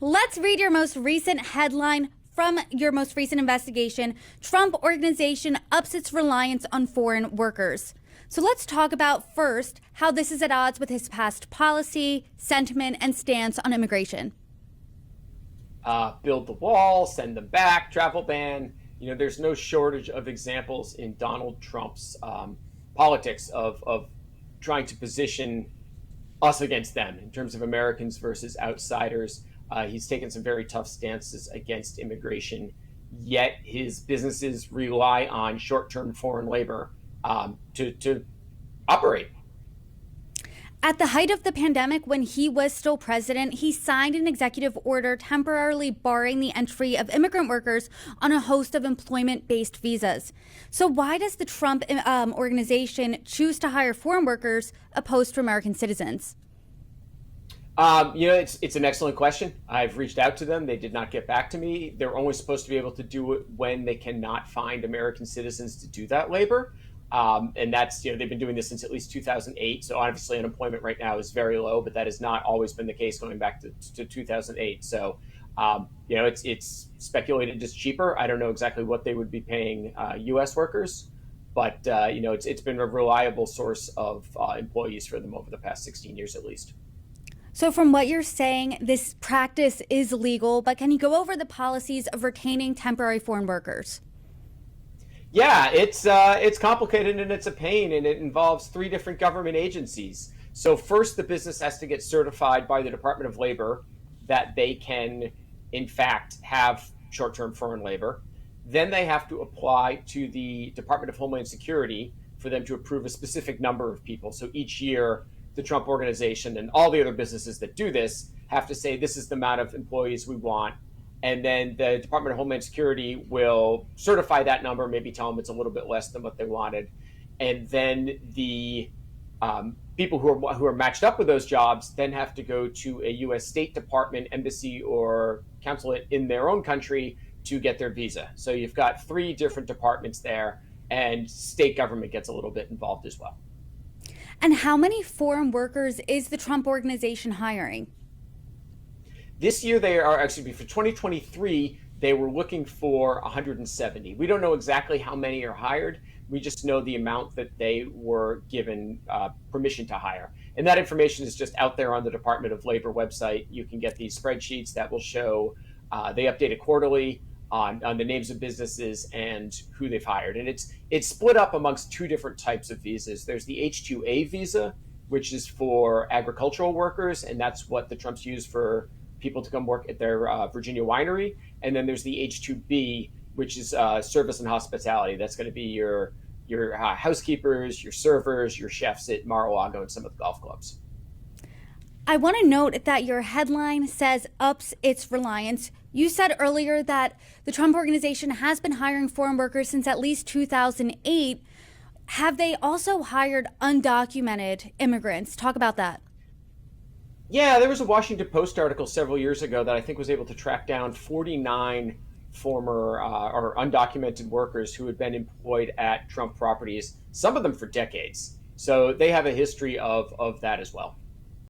Let's read your most recent headline from your most recent investigation. Trump Organization ups its reliance on foreign workers. So let's talk about first how this is at odds with his past policy, sentiment, and stance on immigration. Build the wall, send them back, travel ban. There's no shortage of examples in Donald Trump's politics of trying to position us against them in terms of Americans versus outsiders. He's taken some very tough stances against immigration, yet his businesses rely on short-term foreign labor to operate. At the height of the pandemic, when he was still president, he signed an executive order temporarily barring the entry of immigrant workers on a host of employment-based visas. So why does the Trump organization choose to hire foreign workers opposed to American citizens? It's an excellent question. I've reached out to them. They did not get back to me. They're only supposed to be able to do it when they cannot find American citizens to do that labor. And that's, they've been doing this since at least 2008. So obviously unemployment right now is very low, but that has not always been the case going back to 2008. So, it's speculated it's cheaper. I don't know exactly what they would be paying U.S. workers, but, it's been a reliable source of employees for them over the past 16 years at least. So from what you're saying, this practice is legal, but can you go over the policies of retaining temporary foreign workers? Yeah, it's complicated and it's a pain, and it involves 3 different government agencies. So first, the business has to get certified by the Department of Labor that they can, in fact, have short-term foreign labor. Then they have to apply to the Department of Homeland Security for them to approve a specific number of people. So each year, the Trump Organization and all the other businesses that do this have to say, this is the amount of employees we want. And then the Department of Homeland Security will certify that number, maybe tell them it's a little bit less than what they wanted. And then the people who are matched up with those jobs then have to go to a U.S. State Department, embassy, or consulate in their own country to get their visa. So you've got 3 different departments there, and state government gets a little bit involved as well. And how many foreign workers is the Trump Organization hiring? This year, they are actually, for 2023, they were looking for 170. We don't know exactly how many are hired. We just know the amount that they were given permission to hire. And that information is just out there on the Department of Labor website. You can get these spreadsheets that will show, they update it quarterly on the names of businesses and who they've hired. And it's split up amongst 2 different types of visas. There's the H-2A visa, which is for agricultural workers, and that's what the Trumps use for people to come work at their Virginia winery. And then there's the H-2B, which is service and hospitality. That's going to be your housekeepers, your servers, your chefs at Mar-a-Lago and some of the golf clubs. I want to note that your headline says ups its reliance. You said earlier that the Trump Organization has been hiring foreign workers since at least 2008. Have they also hired undocumented immigrants? Talk about that. Yeah, there was a Washington Post article several years ago that I think was able to track down 49 former or undocumented workers who had been employed at Trump properties, some of them for decades. So they have a history of that as well.